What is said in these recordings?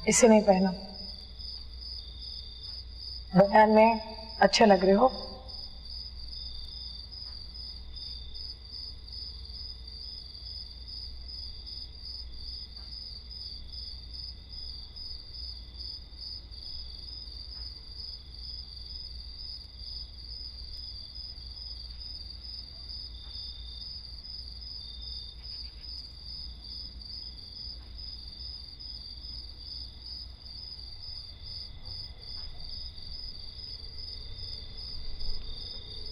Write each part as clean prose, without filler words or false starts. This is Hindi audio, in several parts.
इसे नहीं पहना, बयान में अच्छे लग रहे हो।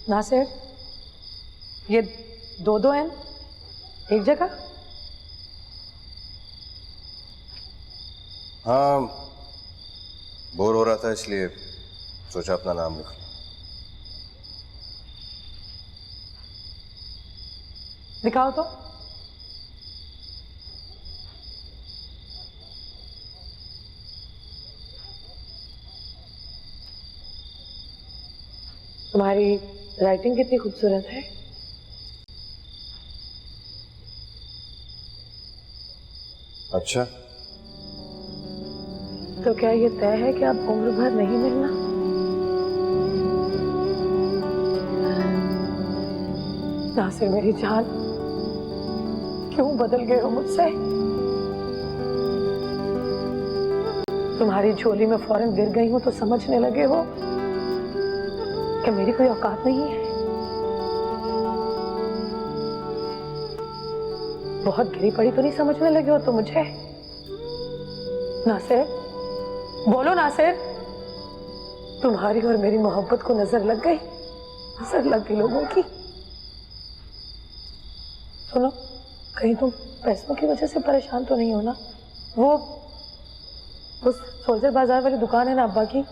नासिर, ये दो हैं एक जगह? हाँ, बोर हो रहा था इसलिए सोचा अपना नाम लिख लूं। दिखाओ तो। तुम्हारी राइटिंग कितनी खूबसूरत है। अच्छा, तो क्या ये तय है कि अब उम्र भर नहीं मिलना? नासिर मेरी जान, क्यों बदल गए हो मुझसे? तुम्हारी झोली में फौरन गिर गई हूं तो समझने लगे हो कि मेरी कोई औकात नहीं है। बहुत गिरी पड़ी तो नहीं समझने लगे हो तो मुझे? नासिर, बोलो नासिर, तुम्हारी और मेरी मोहब्बत को नजर लग गई? नजर लग गई लोगों की। सुनो, कहीं तुम पैसों की वजह से परेशान तो नहीं हो ना? वो उस सोल्जर बाजार वाली दुकान है ना अब्बा की,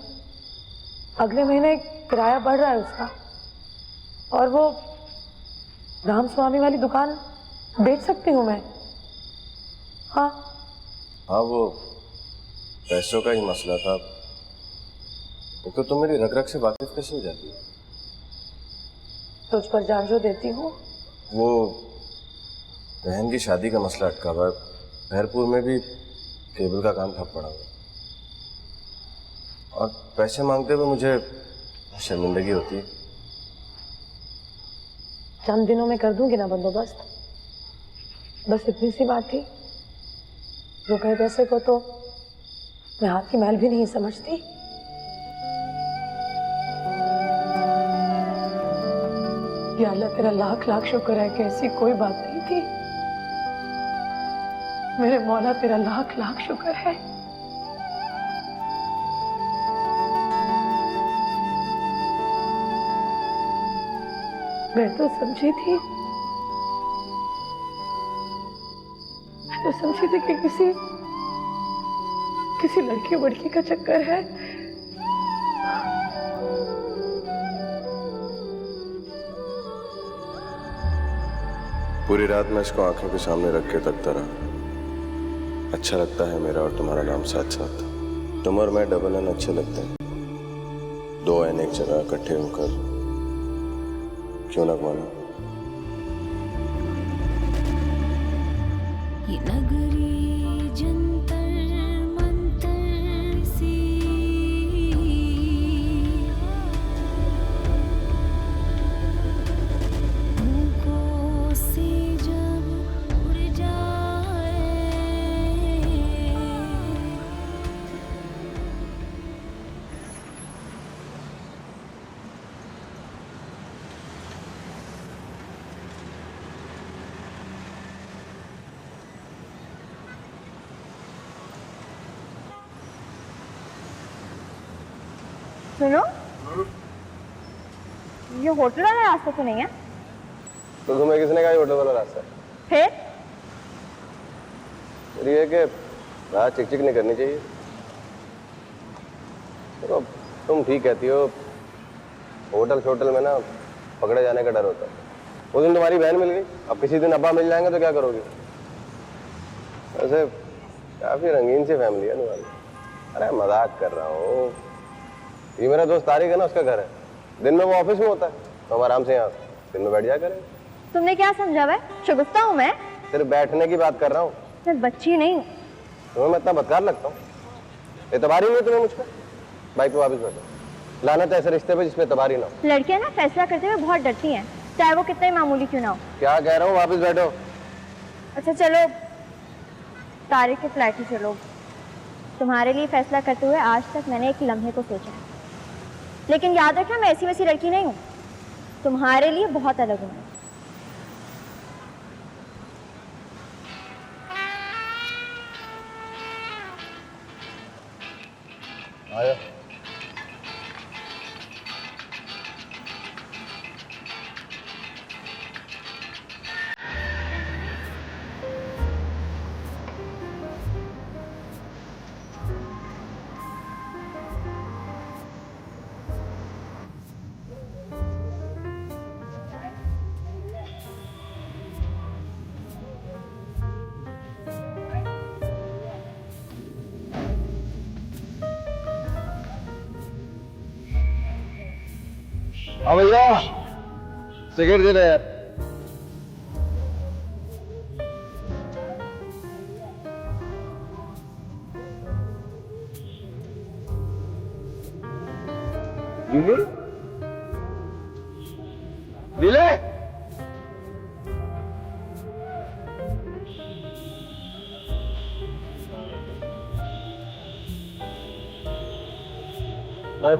अगले महीने किराया बढ़ रहा है उसका, और वो राम स्वामी वाली दुकान बेच सकती हूँ मैं। हाँ हाँ, वो पैसों का ही मसला था। तो तुम मेरी रग रग से वाकिफ कैसे हो जाती हो? तुझ पर जान जो देती हूँ। वो बहन की शादी का मसला अटका हुआ है। भैरपुर में भी केबल का काम ठप पड़ा हुआ, और पैसे मांगते हुए मुझे शर्मिंदगी होती है। चंद दिनों में कर दूंगी ना बंदोबस्त, बस इतनी सी बात थी। रुपए पैसे को तो मैं हाथ की मैल भी नहीं समझती। या अल्लाह तेरा लाख लाख शुक्र है कि ऐसी कोई बात नहीं थी। मेरे मौला तेरा लाख लाख शुक्र है। मैं तो समझी थी कि किसी लड़की वड़की का चक्कर है। पूरी रात मैं इसको आंखों के सामने रख के तकता रहा। अच्छा लगता है मेरा और तुम्हारा नाम साथ साथ। तुम और मैं डबल एन अच्छे लगते हैं। दो एन एक जगह इकट्ठे होकर क्यों ना मानो। ये नगरी जंतर मंतर सी, भूखों से जब उड़ जाए, सुनो, ये होटल वाला रास्ता तो नहीं है? तो तुम्हें किसने कहा होटल वाला रास्ता है? फिर ये है कि रात चिक चिक नहीं करनी चाहिए। तो तुम ठीक कहती हो, होटल छोटल में ना पकड़े जाने का डर होता है। उस दिन तुम्हारी बहन मिल गई, अब किसी दिन अब्बा मिल जाएंगे तो क्या करोगे? वैसे काफी रंगीन सी फैमिली है तुम्हारी। अरे मजाक कर रहा हूँ। ये मेरा दोस्त तारिक है ना, उसका घर है। दिन में वो ऑफिस में होता है, तो हम आराम से यहाँ दिन में बैठ जाया करें। तुमने क्या समझा? मैं शगुफ्ता हूँ मैं? सिर्फ बैठने की बात कर रहा हूँ। मैं बच्ची नहीं हूँ। तुम्हें मैं इतना बदकार लगता हूँ? एतबार ही नहीं तुम्हें मुझ पर? बाइक पे वापस बैठो। लानत है ऐसे रिश्ते पे जिसमें एतबार ही ना हो। लड़कियां ना फैसला करते हुए बहुत डरती हैं, चाहे वो कितना ही मामूली क्यों ना हो। क्या कह रहा हूँ, वापस बैठो। अच्छा चलो, तारिक के फ्लैट ही चलो। तुम्हारे लिए फैसला करते हुए आज तक मैंने एक लम्हे को सोचा है, लेकिन याद रखना मैं ऐसी वैसी लड़की नहीं हूँ, तुम्हारे लिए बहुत अलग हूँ। आया। हाँ भैया, सिगरेट दे रहे यार। नीले,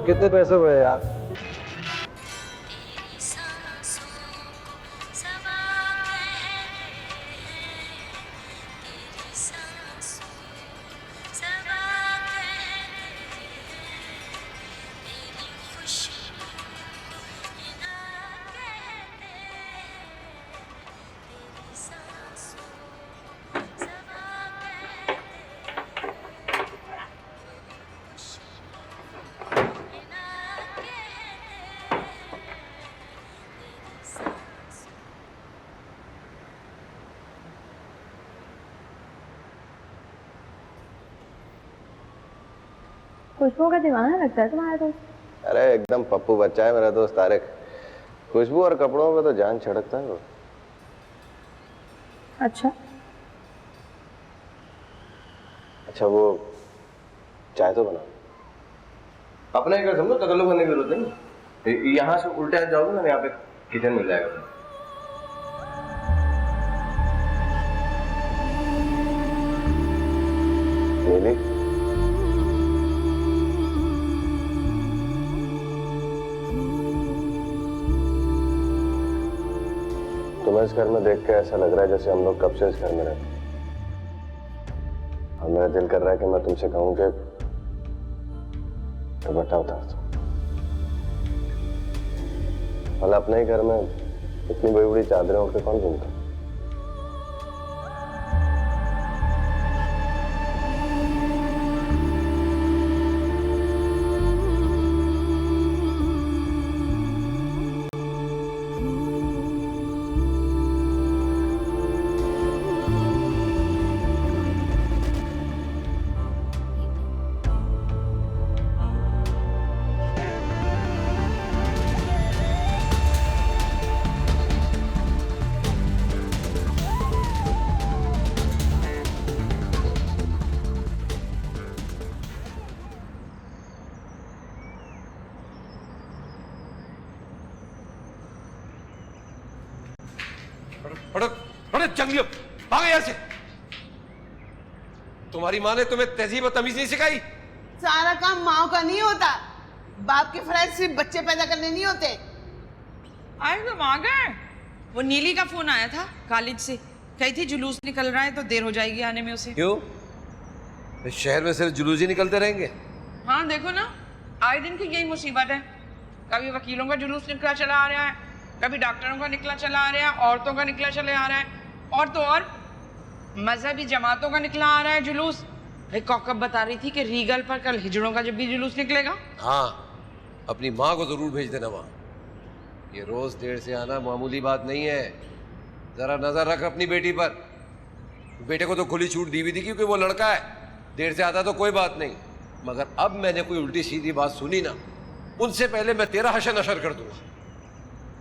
कितने पैसे हुए यार? खुशबू का दीवाना लगता है तुम्हारा दोस्त। अरे एकदम पप्पू बच्चा है मेरा दोस्त तारिक। खुशबू और कपड़ों में तो जान छिड़कता है वो। अच्छा अच्छा, वो चाय तो बना। अपने घर समझो, तकल्लुफ करने की जरूरत नहीं। यहाँ से उल्टे हाथ जाओगे ना, यहाँ पे किचन मिल जाएगा। नीली, तुम्हें इस घर में देख के ऐसा लग रहा है जैसे हम लोग कब से इस घर में रहते हैं। और मेरा दिल कर रहा है कि मैं तुमसे कहूं कि दुपट्टा उतार दो। भला अपने ही घर में इतनी बड़ी बड़ी चादरें उठ के कौन घूमता? जंगलियों, भागो यहाँ से। तुम्हारी माँ ने तुम्हें तहजीब और तमीज नहीं सिखाई? सारा काम माँ का नहीं होता। बाप के फर्ज सिर्फ बच्चे पैदा करने नहीं होते। आए तुम आ गए। वो नीली का फोन आया था कॉलेज से, कही थी जुलूस निकल रहा है तो देर हो जाएगी आने में उसे। क्यों? इस शहर में सिर्फ जुलूस ही निकलते रहेंगे? हाँ देखो ना, आए दिन की यही मुसीबत है। कभी वकीलों का जुलूस निकला चला आ रहा है, कभी डॉक्टरों का निकला चला आ रहा है, औरतों का निकला चला आ रहा है, और तो और मजहबी जमातों का निकला आ रहा है जुलूस। कौकब बता रही थी कि रीगल पर कल हिजड़ों का जब भी जुलूस निकलेगा। हाँ, अपनी माँ को जरूर भेज देना वहाँ। ये रोज देर से आना मामूली बात नहीं है। जरा नजर रख अपनी बेटी पर। बेटे को तो खुली छूट दी हुई थी क्योंकि वो लड़का है, देर से आता तो कोई बात नहीं, मगर अब मैंने कोई उल्टी सीधी बात सुनी ना, उनसे पहले मैं तेरा हशर नशर कर दूंगा।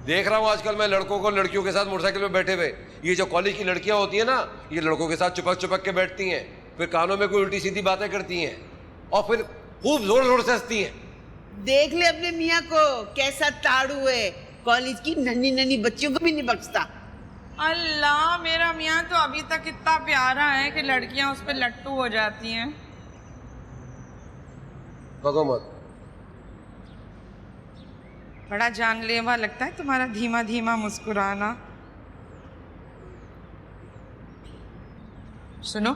देख रहा हूँ आजकल मैं लड़कों को लड़कियों के साथ मोटरसाइकिल पे बैठे हुए। ये जो कॉलेज की लड़कियां होती हैं ना, ये लड़कों के साथ चिपक चिपक के बैठती हैं, फिर कानों में कोई उल्टी सीधी बातें करती हैं और फिर खूब जोर जोर से हंसती हैं। देख ले अपने मियाँ को कैसा ताड़ू है, कॉलेज की नन्ही नन्ही बच्चियों को भी नहीं बख्शता। अल्लाह, मेरा मियाँ तो अभी तक इतना प्यारा है कि लड़कियां उस पर लट्टू हो जाती हैं। भगो मत। बड़ा जानलेवा लगता है तुम्हारा धीमा धीमा मुस्कुराना। सुनो,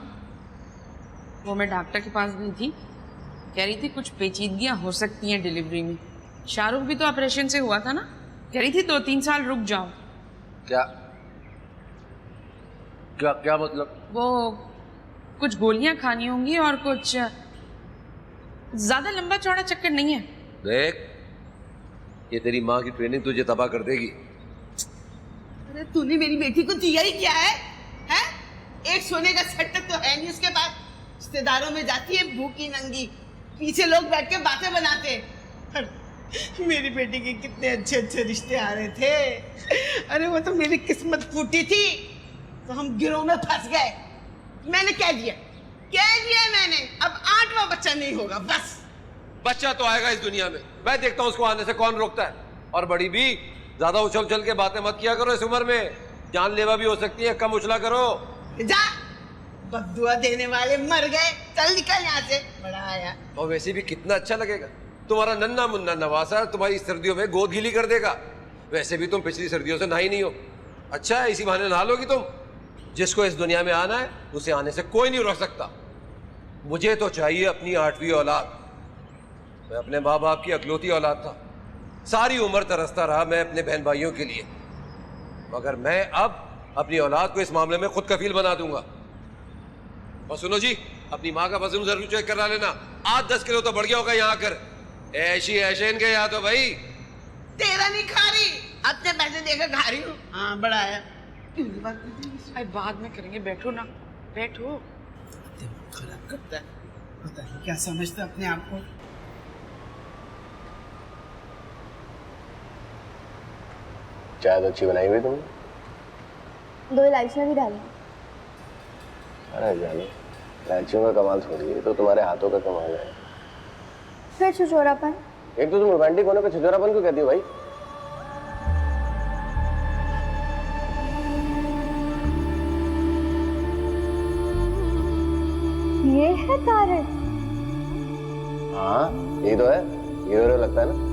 वो मैं डॉक्टर के पास गई थी, कह रही थी कुछ पेचीदगियां हो सकती हैं डिलीवरी में। शाहरुख भी तो ऑपरेशन से हुआ था ना, कह रही थी 2-3 साल रुक जाओ। क्या क्या क्या मतलब? वो कुछ गोलियां खानी होंगी और कुछ ज्यादा लंबा चौड़ा चक्कर नहीं है। देख, ये तेरी माँ की ट्रेनिंग तुझे तबाह कर देगी। अरे तूने मेरी बेटी को दिया ही क्या है? हैं? एक सोने का सेट तो है नहीं उसके पास। रिश्तेदारों में जाती है भूखी नंगी, पीछे लोग बैठ के बातें बनाते। मेरी बेटी के कितने अच्छे अच्छे रिश्ते आ रहे थे। अरे वो तो मेरी किस्मत फूटी थी तो हम गिरोह में फंस गए। मैंने कह दिया मैंने, अब 8वां बच्चा नहीं होगा बस। बच्चा तो आएगा इस दुनिया में, मैं देखता हूँ उसको आने से कौन रोकता है। और बड़ी भी, ज्यादा उछल उछल के बातें मत किया करो इस उम्र में, जानलेवा भी हो सकती है, कम उछला करो। जा, बद्दुआ देने वाले मर गए, चल निकल यहाँ से। बड़ा आया। और वैसे भी कितना अच्छा लगेगा, तुम्हारा नन्ना मुन्ना नवासा तुम्हारी सर्दियों में गोद गीली कर देगा। वैसे भी तुम पिछली सर्दियों से नहाई नहीं हो। अच्छा है, इसी बहाने नहा लोगी तुम। जिसको इस दुनिया में आना है उसे आने से कोई नहीं रोक सकता। मुझे तो चाहिए अपनी 8वीं औलाद। मैं अपने माँ बाप की अकलौती औलाद था, सारी उम्र तरसता रहा मैं अपने बहन भाइयों के लिए, मगर मैं अब अपनी औलाद को इस मामले में खुद कफील बना दूंगा। और सुनो जी, अपनी माँ का वजन जरूर चेक करा लेना, 8-10 किलो तो बढ़ गया होगा यहाँ आकर। ऐशी ऐशे इनके यहाँ तो भाई। तेरा नहीं खा रही, अपने पैसे देकर खा रही हूँ। हाँ, बड़ा आया। अरे बाद में करेंगे, बैठो ना, बैठो। दिमाग खराब करता है, पता नहीं क्या समझता अपने आप को। चाय तो अच्छी बनाई हुई तुमने। 2 इलायचियाँ भी डाली। अरे जानो, इलायचियों का कमाल थोड़ी है, तो तुम्हारे हाथों का कमाल है। फिर छिछोरापन। एक तो तुम रोमांटिक होने पे छिछोरापन क्यों कहती हो भाई? ये है तारक। हाँ, यही तो है, हीरो लगता है ना।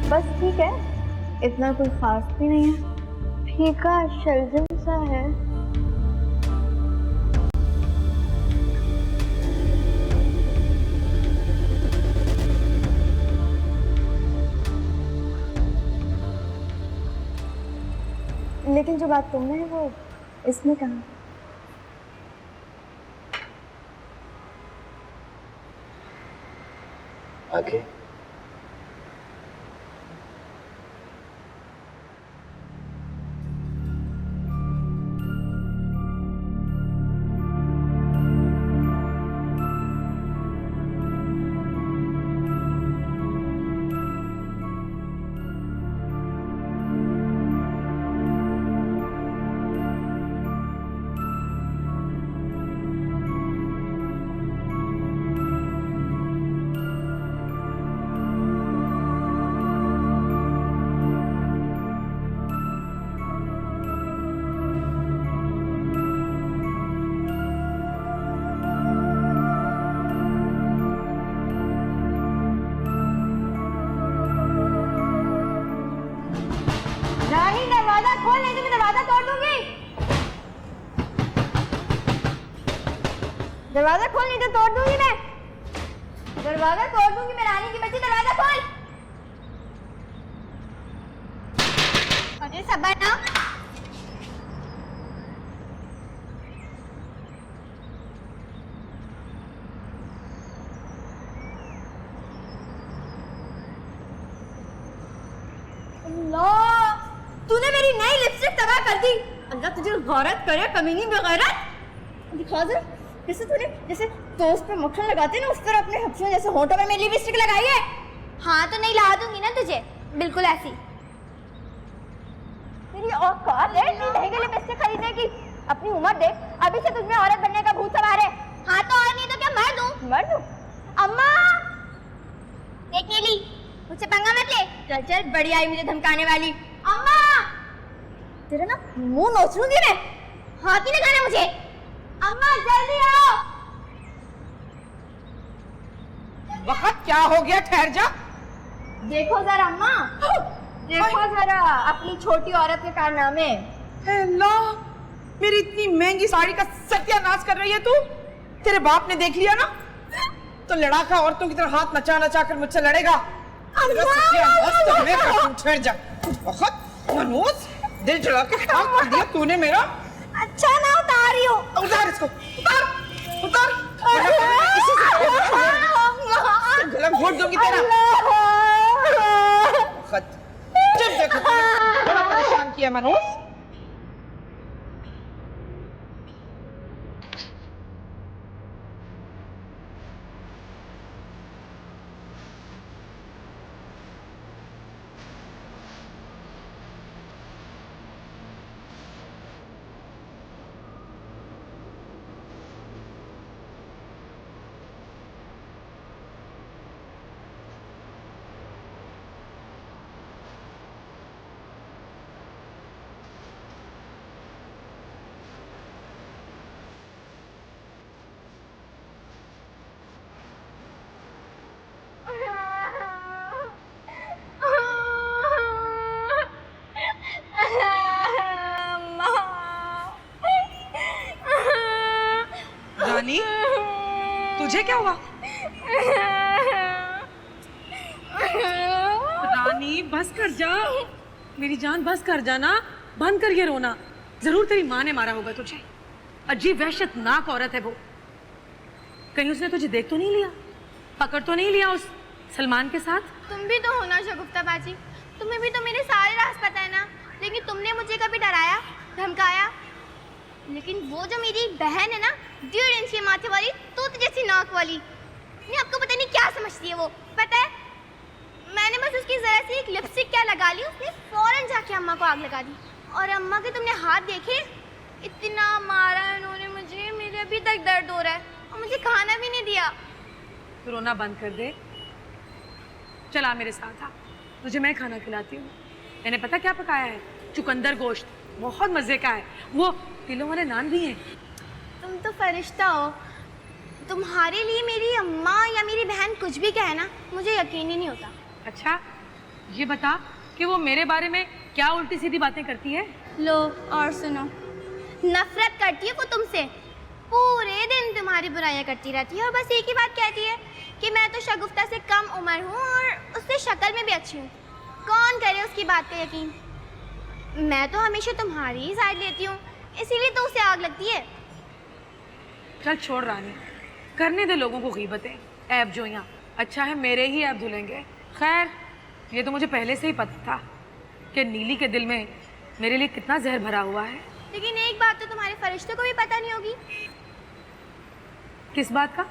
बस ठीक है, इतना कोई खास भी नहीं है, फीका शलजम सा है। लेकिन जो बात तुमने है वो इसमें कहाँ? आंखें। रानी, दरवाजा खोल नहीं तो मैं दरवाजा तोड़ दूंगी। दरवाजा खोल नहीं तो तोड़ दूंगी मैं। दरवाजा तोड़ दूंगी मैं, रानी की बच्ची, दरवाजा खोल। अरे सबर ना। अल्लाह, तूने मेरी नई लिपस्टिक तबाह कर दी। अल्लाह तुझे गौरत करे, कमीनी बेगैरत। दिखा जरा, जैसे तूने जैसे टोस्ट पे मक्खन लगाते ना, उस तरह अपने हफ्सों जैसे होंठों पे मेरी लिपस्टिक लगाई है। हाँ तो नहीं ला दूंगी ना तुझे, बिल्कुल ऐसी। तेरी औकात है इतनी महंगे लिपस्टिक खरीदने की? अपनी उम्र देख, अभी से तुझमें औरत बनने का भूत सवार है। हाँ तो और नहीं तो क्या मर दूं? मर दूं? अम्मा देख नीली, मुझसे पंगा मत ले। चल चल, बड़ी आई मुझे धमकाने वाली। अम्मा तेरा ना मुंह नोच लूंगी मैं, हाथ ही लगाना मुझे। अम्मा जल्दी आओ। वक्त क्या हो गया, ठहर जा। देखो जरा अम्मा, देखो जरा अपनी छोटी औरत के कारनामे। अल्लाह, मेरी इतनी महंगी साड़ी का सत्यानाश कर रही है तू। तेरे बाप ने देख लिया ना तो लड़ाका औरतों की तरह हाथ नचा नचा कर मुझसे लड़ेगा। तेरा सत्यानाश तो मैं करूं, ठहर जा। वक्त मनोज, दिल जला के खाक कर दिया तूने मेरा। अच्छा ना उतार रही हूँ। उतार इसको, उतार उतार। गला घोट दूंगी तेरा। वक्त जब देखो बड़ा परेशान किया मनोज। रानी, तुझे क्या हुआ? रानी बस कर जा, मेरी जान बस कर जाना, बंद कर ये रोना। जरूर तेरी माँ ने मारा होगा तुझे। अजीब वहशतनाक औरत है वो। कहीं उसने तुझे देख तो नहीं लिया, पकड़ तो नहीं लिया उस सलमान के साथ? तुम भी तो हो ना शगुफ्ता बाजी, तुम्हें भी तो मेरे सारे राज पता है ना। लेकिन तुमने मुझे कभी डराया, धमकाया? लेकिन वो जो मेरी बहन है ना, 1.5 इंच के माथे वाली, तूत जैसी नाक वाली, नहीं आपको पता नहीं क्या समझती है वो। पता है, मैंने बस उसकी जरा सी एक लिपस्टिक क्या लगा ली, उसने फौरन जाके अम्मा को आग लगा दी। और अम्मा के तुमने हाथ देखे, इतना मारा उन्होंने मुझे, मेरे अभी तक दर्द हो रहा है, और मुझे खाना भी नहीं दिया। तो रोना बंद कर दे, चला मेरे साथ आ, तुझे मैं खाना खिलाती हूँ। मैंने पता क्या पकाया है? चुकंदर गोश्त, बहुत मजे का है। वो किलो वाले नान भी हैं। तुम तो फरिश्ता हो, तुम्हारे लिए मेरी अम्मा या मेरी बहन कुछ भी कहे ना, मुझे यकीन ही नहीं होता। अच्छा ये बता कि वो मेरे बारे में क्या उल्टी सीधी बातें करती है? लो और सुनो, नफरत करती है वो तुमसे, पूरे दिन तुम्हारी बुराइयां करती रहती है और बस एक ही बात कहती है कि मैं तो शगुफ्ता से कम उम्र हूँ और उससे शक्ल में भी अच्छी हूँ। कौन करे उसकी बात का यकीन? मैं तो हमेशा तुम्हारी ही साइड लेती हूँ, इसीलिए तो उसे आग लगती है। चल छोड़ रानी, करने दे लोगों को गीबतें, ऐब जोइयां। अच्छा है मेरे ही ऐब धुलेंगे। खैर ये तो मुझे पहले से ही पता था कि नीली के दिल में मेरे लिए कितना जहर भरा हुआ है। लेकिन एक बात तो तुम्हारे फरिश्ते को भी पता नहीं होगी। किस बात का?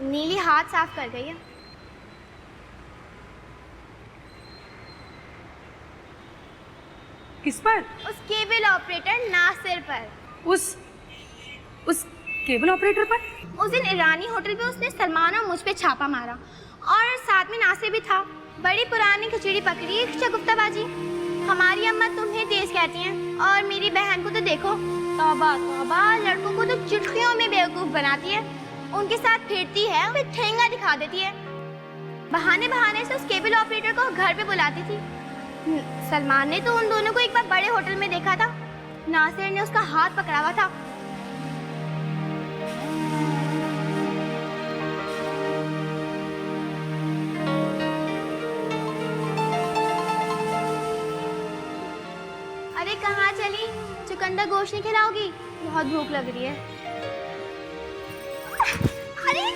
नीली हाथ साफ कर गई है। किस पर? उस केबल ऑपरेटर नासिर पर। उस केबल ऑपरेटर पर? उस दिन ईरानी होटल पे उसने सलमान और मुझ पे छापा मारा और साथ में नासिर भी था। बड़ी पुरानी खिचड़ी पकड़ी है शगुफ्ता बाजी। हमारी अम्मा तुम्हें तेज कहती हैं और मेरी बहन को तो देखो, तौबा तौबा, लड़कों को तो चुटकियों में बेवकूफ़ बनाती है, उनके साथ फिरती है, फिर ठेंगा दिखा देती है। बहाने बहाने से उस केबल ऑपरेटर को घर पे बुलाती थी। सलमान ने तो उन दोनों को एक बार बड़े होटल में देखा था, नासिर ने उसका हाथ पकड़ा हुआ था। अरे कहाँ चली? चुकंदर गोश्त नहीं खिलाओगी? बहुत भूख लग रही है। अरे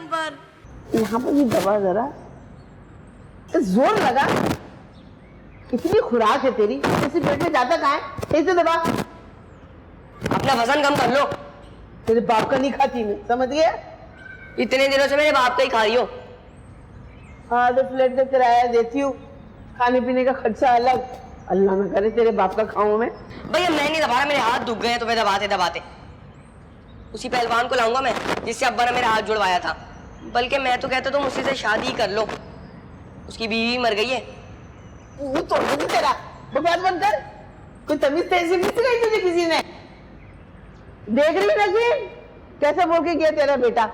तुम पर। यहाँ पर भी दबा जरा, जोर लगा। इतनी खुराक है तेरी, इसी पेट में जाता कहाँ है? सही से दबा। अपना वजन कम कर लो। तेरे बाप का नहीं खाती मैं, समझ गया? इतने दिनों से मेरे बाप का ही खा रही हो। हाँ तो फ्लैट का किराया देती हूँ, खाने पीने का खर्चा अलग। अल्लाह ना करे तेरे बाप का खाऊं मैं। भैया मैं नहीं दबा रहा, मेरे हाथ दुख गए हैं तुम्हें दबाते दबाते। उसी पहलवान को लाऊंगा मैं जिससे अब्बा ने मेरा हाथ जुड़वाया था। बल्कि मैं तो कहता तुम उसी से शादी कर लो, उसकी बीवी मर गई है। वो तोड़ दूंगी तेरा, बकवास बंद कर। कोई तमीज तहजीब नहीं सिखाई तुझे किसी ने? देख रही नज़ीर कैसे बोल के गया तेरा बेटा?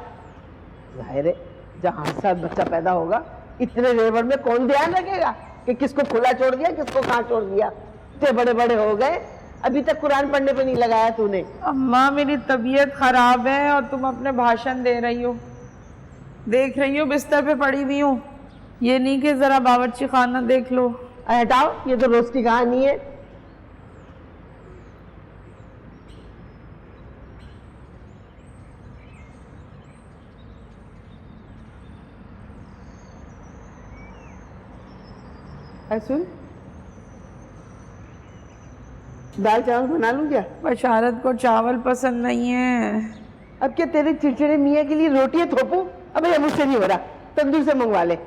जाहिर है जहाँ साथ बच्चा पैदा होगा इतने रेवड़ में कौन ध्यान रखेगा कि किसको खुला छोड़ दिया किसको कहाँ छोड़ दिया। इतने बड़े बड़े हो गए, अभी तक कुरान पढ़ने पे नहीं लगाया तूने। अम्मा मेरी तबीयत खराब है और तुम अपने भाषण दे रही हो। देख रही हो बिस्तर पे पड़ी हुई हूँ, ये नहीं कि जरा बावर्ची खाना देख लो। हटाओ, ये तो रोज की कहानी है। सुन, दाल चावल बना लूं क्या? बशारत को चावल पसंद नहीं है। अब क्या तेरे चिड़चिड़े मियाँ के लिए रोटियां थोपूं? अबे मुझसे नहीं हो रहा, तंदूर से मंगवा ले।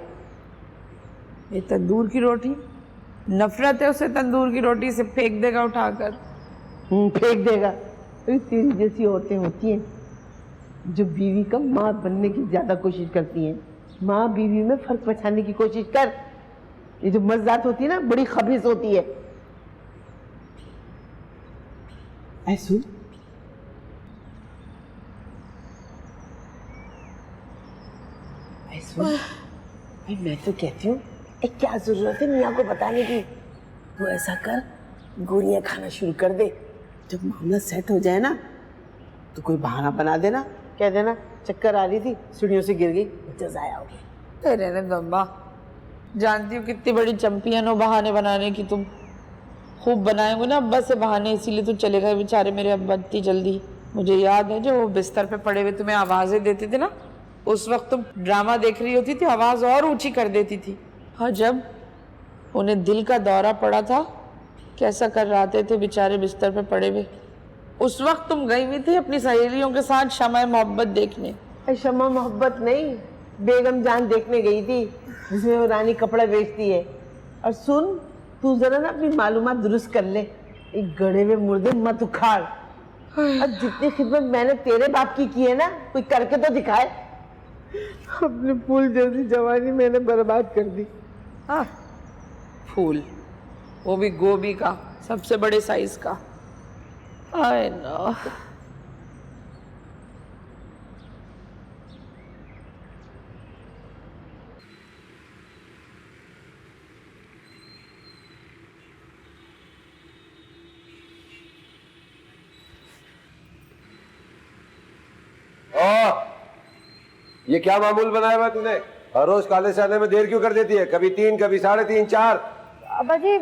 ये तंदूर की रोटी, नफरत है उसे तंदूर की रोटी से, फेंक देगा उठाकर। फेंक देगा। अरे तेरी जैसी औरतें होती हैं जो बीवी का माँ बनने की ज्यादा कोशिश करती हैं। माँ बीवी में फर्क पहचानने की कोशिश कर। ये जो मज़दात होती है ना, बड़ी खबीस होती है। ऐसु भाई मैं तो कहती हूँ क्या जरूरत है मियाँ को बताने की? तू ऐसा कर, गोलियां खाना शुरू कर दे। जब मामला सेट हो जाए ना तो कोई बहाना बना देना, कह देना चक्कर आ रही थी, सीढ़ियों से गिर गई, बच्चा जाया हो गया। रहने दो अम्मा, जानती हूँ कितनी बड़ी चैंपियन हो बहाने बनाने की तुम। खूब बनाएंगे ना अब्बा से बहाने, इसीलिए तो चले गए बेचारे मेरे अब्बा इतनी जल्दी। मुझे याद है जो वो बिस्तर पे पड़े हुए तुम्हें आवाज़ें देते थे ना, उस वक्त तुम ड्रामा देख रही होती थी, आवाज़ और ऊंची कर देती थी। हाँ, जब उन्हें दिल का दौरा पड़ा था कैसा कर रहे थे बेचारे बिस्तर पे पड़े हुए, उस वक्त तुम गई हुई थी अपनी सहेलियों के साथ शमा मोहब्बत देखने। शमा मोहब्बत नहीं, बेगम जान देखने गई थी, जिसमें वो रानी कपड़ा बेचती है। और सुन, तू जरा ना अपनी मालूमात दुरुस्त कर ले, एक गड़े हुए मुर्दे मत उखाड़। अब जितनी खिदमत मैंने तेरे बाप की है ना, कोई करके तो दिखाए। अपने फूल जैसी जवानी मैंने बर्बाद कर दी। हाँ, फूल, वो भी गोभी का, सबसे बड़े साइज का। I know. ये क्या मामूल बनाया हुआ तूने? हर रोज कॉलेज से आने में देर क्यों कर देती है? कभी 3, कभी 3:30, 4। अब्बा जी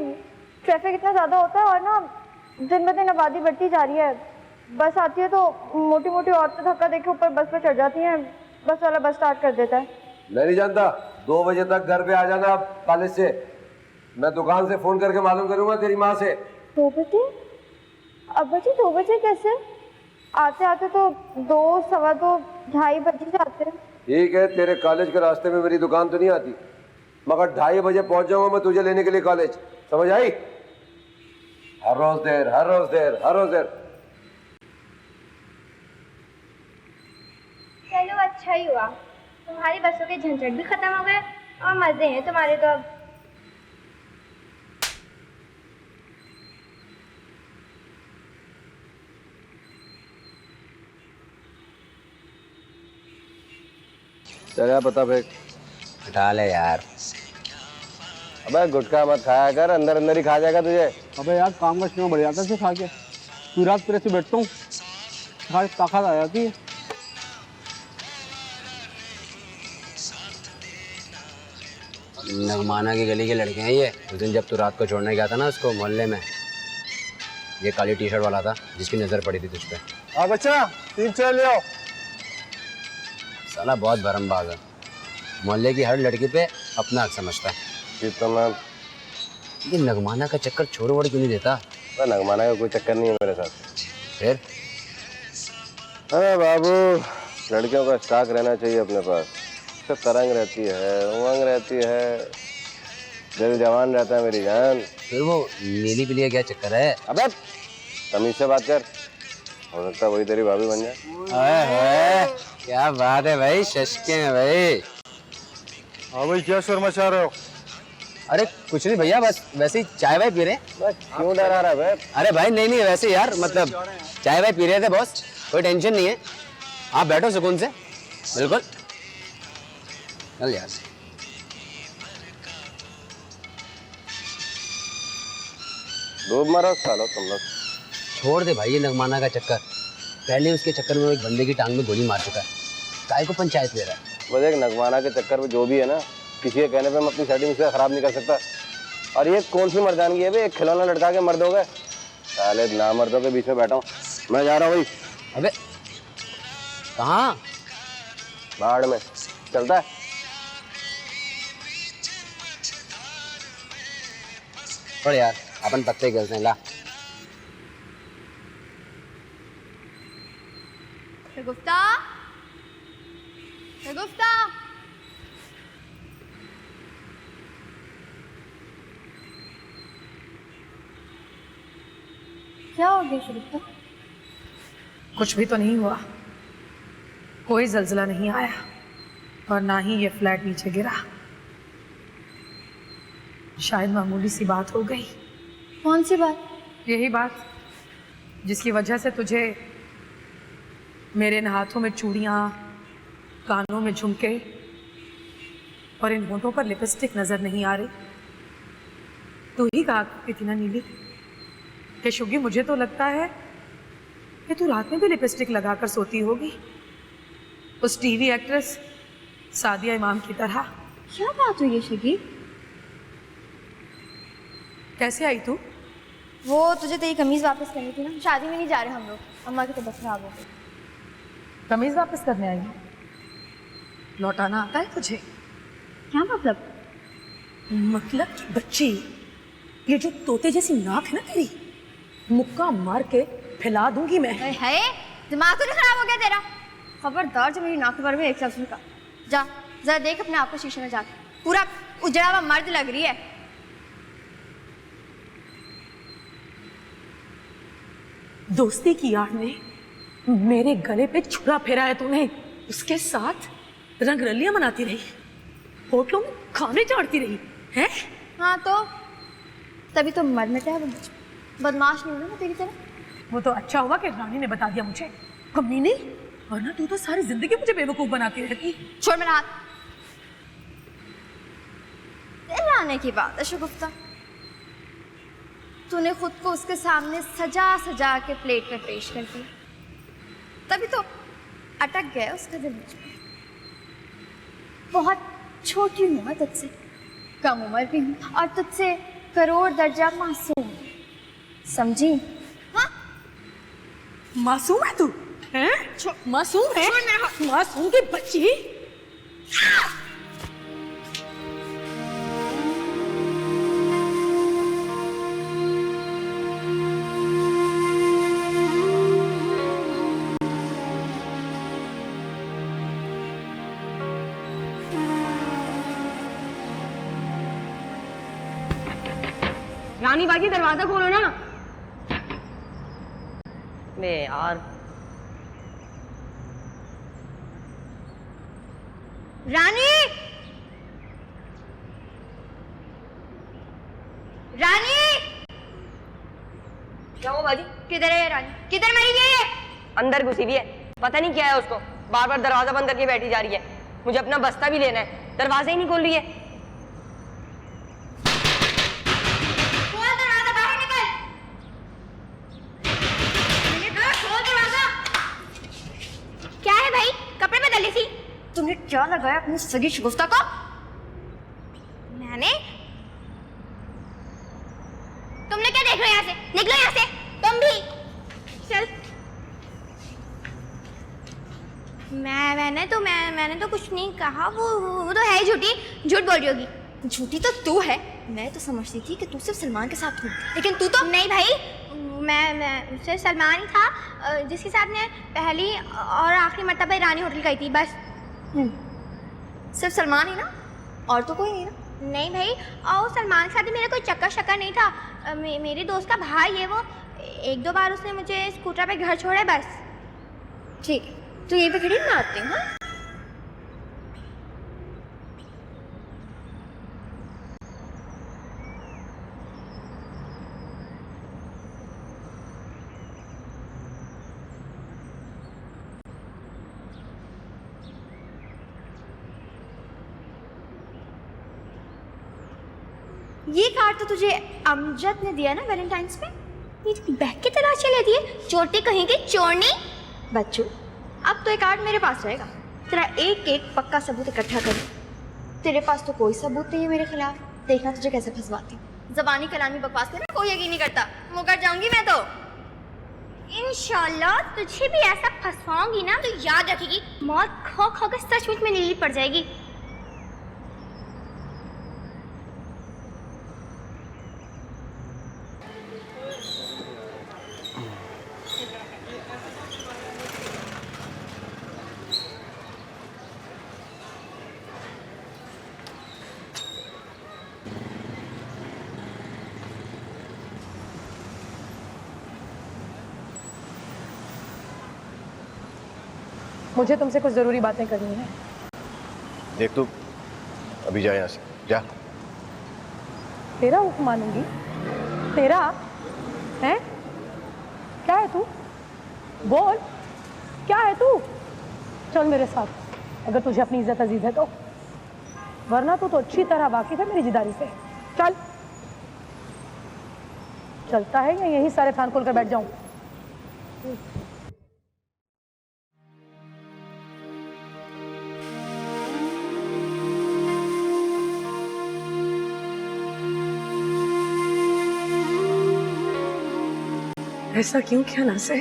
ट्रैफिक इतना ज़्यादा होता है और ना दिन ब दिन आबादी बढ़ती जा रही है। बस आती है तो मोटी मोटी औरतें धक्का देके ऊपर बस पे चढ़ जाती हैं, बस वाला बस स्टार्ट कर देता है। मैं नहीं जानता, 2 बजे तक घर पे आ जाना कॉलेज से। मैं दुकान से फोन करके मालूम करूंगा तेरी माँ से। 2 बजे? अब्बा जी 2 बजे कैसे? आते आते तो 2, सवा 2, 2:30 बज जाते हैं। ठीक है, तेरे कॉलेज के रास्ते में मेरी दुकान तो नहीं आती, मगर 2:30 बजे पहुंच जाऊंगा मैं तुझे लेने के लिए कॉलेज, समझ आई? हर रोज देर, हर रोज देर, हर रोज देर। चलो अच्छा ही हुआ, तुम्हारी बसों के झंझट भी खत्म हो गए और मजे हैं तुम्हारे तो अब। चल पता फेंक, हटा ले यार। अबे गुटखा मत खाया कर, अंदर अंदर ही खा जाएगा तुझे। अबे यार काम का बढ़ जाता है खा के, पूरी रात फिर ऐसे बैठता हूँ, ताकत आ जाती है। नगमाना की गली के लड़के हैं ये। उस दिन जब तू रात को छोड़ने गया था ना उसको मोहल्ले में, ये काली टी-शर्ट वाला था जिसकी नजर पड़ी थी तुझ पे। बच्चा 3 चाय ले आओ। साला बहुत भरमबाज है, मोहल्ले की हर लड़की पे अपना हक समझता है। ये तो मैं ये नगमाना का चक्कर छोड़ वोड़ क्यों नहीं देता? नगमाना का कोई चक्कर नहीं है मेरे साथ। फिर अरे बाबू, लड़कियों का स्टॉक रहना चाहिए अपने पास। सब तरंग रहती है, उमंग रहती है, दिल जवान रहता है मेरी जान। फिर वो नीली पीली का क्या चक्कर है? अबे तमीज से बात कर, हो सकता है वही तेरी भाभी बन जाए। ओए, क्या बात है भाई, शशके हैं भाई। हाँ भाई, क्या शोर मचा रहे हो? अरे कुछ नहीं भैया, बस वैसे ही चाय वाय पी रहे। बस क्यों डरा रहा है भाई? अरे भाई नहीं वैसे यार, मतलब चाय वाय पी रहे थे बॉस, कोई टेंशन नहीं है। आप बैठो सुकून से, बिल्कुल। चल यार, डूब मरो सालो तुम लोग। छोड़ दे भाई ये नगमाना का चक्कर। पहले उसके चक्कर में एक बंदे की टांग में गोली मार चुका है, काय को पंचायत ले रहा है। बस एक नगमाना के चक्कर में जो भी है ना, किसी के कहने पे मैं अपनी सेटिंग से खराब नहीं कर सकता। और ये कौन सी मर्दानगी है भाई, एक खिलौना लटका के मर दोगे? साले ना मर्दों के बीच में बैठा हूँ मैं, जा रहा हूँ भाई। अबे कहाँ? बाढ़ में चलता है। और यार अपन पत्ते खेलते हैं, ला। शगुफ्ता, शगुफ्ता, क्या हो गया शगुफ्ता? कुछ भी तो नहीं हुआ, कोई जल्जला नहीं आया और ना ही ये फ्लैट नीचे गिरा। शायद मामूली सी बात हो गई। कौन सी बात? यही बात जिसकी वजह से तुझे मेरे इन हाथों में चूड़ियाँ, कानों में झुमके और इन होठों पर लिपस्टिक नजर नहीं आ रही। तू ही कहा करती थी ना नीली कि शुगी मुझे तो लगता है कि तू रात में भी लिपस्टिक लगाकर सोती होगी, उस टीवी एक्ट्रेस सादिया इमाम की तरह। क्या बात हुई है शगी? कैसे आई तू? वो तुझे तेरी कमीज वापस करनी थी ना, शादी में नहीं जा रहे हम लोग, अम्मा की तबीयत खराब हो गई। कमीज वापस करने आई हूँ? लौटाना आता है तुझे? क्या मतलब? मतलब कि बच्ची, ये जो तोते जैसी नाक है ना तेरी, मुक्का मार के फैला दूंगी मैं। है दिमाग तो नहीं खराब हो गया तेरा? खबरदार जो मेरी नाक के बारे में एक लफ्ज़ का। जा जरा देख अपने आप को शीशे में जाके, पूरा उजड़ा हुआ मर्द लग रही है। दोस्ती की आड़ में मेरे गले पे छुरा फेरा है तूने, उसके साथ रंगरलियां मनाती रही, होटलों में खाने चाटती रही है। हाँ तो तभी तो मर मिटा है वो, बदमाश नहीं हो ना तेरी तरह। वो तो अच्छा हुआ कि रानी ने बता दिया मुझे, कमीनी, वरना तू तो सारी जिंदगी मुझे बेवकूफ बनाती रहती। छोड़ मेरा हाथ। तेरे आने की बात है शगुफ्ता, तूने खुद को उसके सामने सजा सजा के प्लेट में पेश कर दिया, तभी तो अटक गया उसका दिल मुझ पे। बहुत छोटी हूँ मैं तुझसे, कम उम्र भी हूँ और तुझसे करोड़ दर्जा मासूम, समझी? हाँ? मासूम है तू? हैं? मासूम है? मासूम की बच्ची। रानी बाकी दरवाजा खोलो ना। बे यार, रानी, रानी, क्या हुआ बाजी? किधर है ये रानी? किधर मरी है ये? अंदर घुसी हुई है, पता नहीं क्या है उसको, बार बार दरवाजा बंद करके बैठी जा रही है। मुझे अपना बस्ता भी लेना है, दरवाजा ही नहीं खोल रही है। क्या है भाई, कपड़े में दली थी? तुमने क्या लगाया अपनी सगी शगुफ्ता को? मैंने? तुमने क्या देख रहे हो यहाँ से? निकलो यहाँ से, तुम भी। चल। मैंने तो कुछ नहीं कहा। वो तो है ही झूठी, झूठ बोल रही होगी। झूठी तो तू है। मैं तो समझती थी कि तू सिर्फ सलमान के साथ हूँ, लेकिन तू तो नहीं भाई। मैं सिर्फ सलमान ही था जिसके साथ मैं पहली और आखिरी मर्तबा रानी होटल गई थी, बस। सिर्फ सलमान ही ना, और तो कोई नहीं ना? नहीं भाई, और सलमान के साथ ही मेरा कोई चक्कर शक्कर नहीं था। मेरे दोस्त का भाई है वो, एक दो बार उसने मुझे स्कूटर पे घर छोड़ा, बस। ठीक है, तो यहीं पे खड़ी मैं आती हूँ। हाँ, ये कार्ड तो तुझे अमजद ने दिया ना वैलेंटाइंस पे? ये तो बैग की तलाशी ले दिए, चोटी कहीं की चोरनी। बच्चू, अब तो ये कार्ड मेरे पास रहेगा। तेरा एक एक पक्का सबूत इकट्ठा कर। तेरे पास तो कोई सबूत नहीं है मेरे खिलाफ, देखना तुझे कैसे फंसवाती हूँ। जबानी कलामी बकवास करना कोई यकीन नहीं करता, मुकर जाऊंगी मैं तो। इंशाल्लाह तुझे भी ऐसा फंसवाऊंगी ना तो याद रखेगी, मौत खो खो के सचमुच में नीली पड़ जाएगी। मुझे तुमसे कुछ ज़रूरी बातें करनी है। देख तू अभी जा यहाँ से, जा। तेरा हुक्म मानूंगी? तेरा है? क्या है तू? बोल, क्या है तू? चल मेरे साथ, अगर तुझे अपनी इज्जत अजीज है तो, वरना तू तो अच्छी तरह वाकिफ है मेरी जिदारी से। चल। चलता है या यही सारे थान खोल कर बैठ जाऊं? ऐसा क्यों किया नासिर?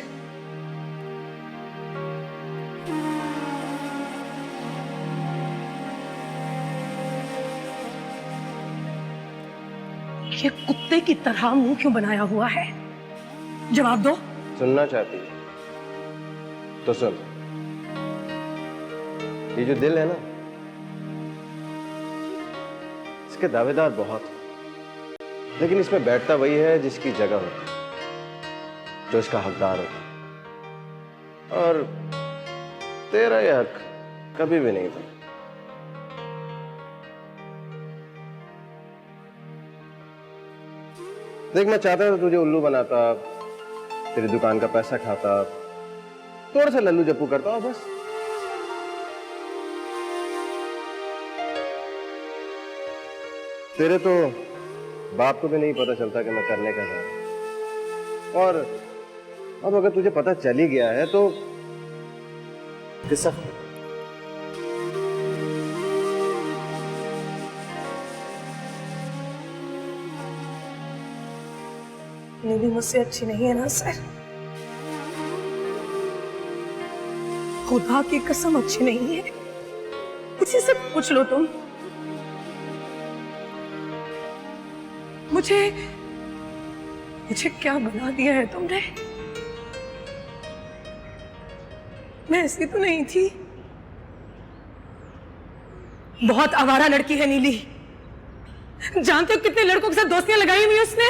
ये कुत्ते की तरह मुंह क्यों बनाया हुआ है? जवाब दो। सुनना चाहती है तो सुन। ये जो दिल है ना, इसके दावेदार बहुत हैं, लेकिन इसमें बैठता वही है जिसकी जगह होती है, जो इसका हकदार होता। और तेरा ये हक कभी भी नहीं था। देख, मैं चाहता था तुझे उल्लू बनाता, तेरी दुकान का पैसा खाता, थोड़ा सा लल्लू जप्पू करता और बस। तेरे तो बाप को भी नहीं पता चलता कि मैं करने का था। और अब अगर तुझे पता चल ही गया है तो किस्सा नीली मुझसे अच्छी नहीं है ना सर? खुदा की कसम अच्छी नहीं है। किसी से पूछ लो तुम। मुझे क्या बना दिया है तुमने? मैं ऐसी तो नहीं थी। बहुत आवारा लड़की है नीली। जानते हो कितने लड़कों के साथ दोस्तियां लगाई हुई उसने?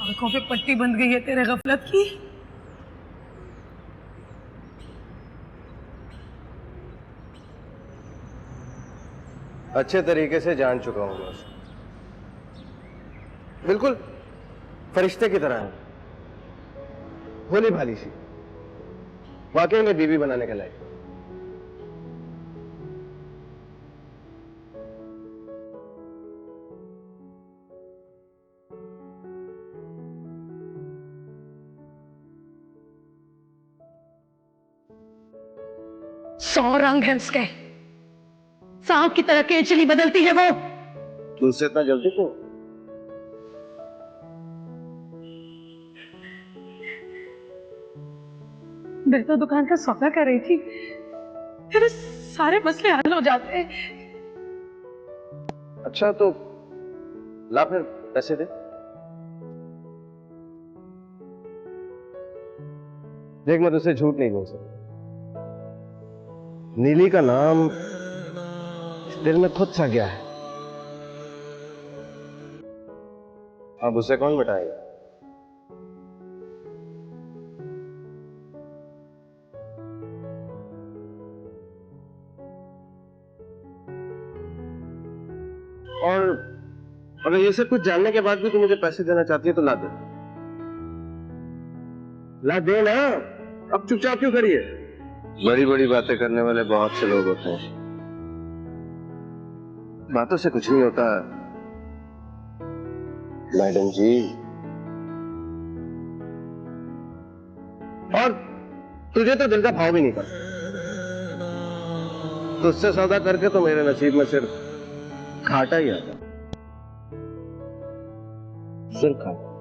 आंखों पे पट्टी बंध गई है तेरे गफलत की। अच्छे तरीके से जान चुका हूं मैं उसे। बिल्कुल फरिश्ते की तरह है, भोली भाली सी, वाकई में बीवी बनाने के लायक। सौ रंग है उसके, सांप की तरह केचली बदलती है वो। तुमसे इतना जल्दी क्यों? मैं तो दुकान का सौदा कर रही थी, मेरे सारे मसले हल हो जाते हैं। अच्छा तो ला फिर पैसे दे। देख मैं तुझसे झूठ नहीं बोल सकता, नीली का नाम इस दिल में खुद सा गया है। अब उसे कौन मिटाएगा? और अगर ये सब कुछ जानने के बाद भी तू मुझे पैसे देना चाहती है तो ला दे, ला दे ना। अब चुपचाप क्यों करिए? बड़ी बड़ी बातें करने वाले बहुत से लोग होते हैं, बातों से कुछ नहीं होता मैडम जी। और तुझे तो दिल का भाव भी नहीं पड़ा, तुझसे सौदा करके तो मेरे नसीब में सिर्फ घाटा ही आता, सिर्फ घाटा।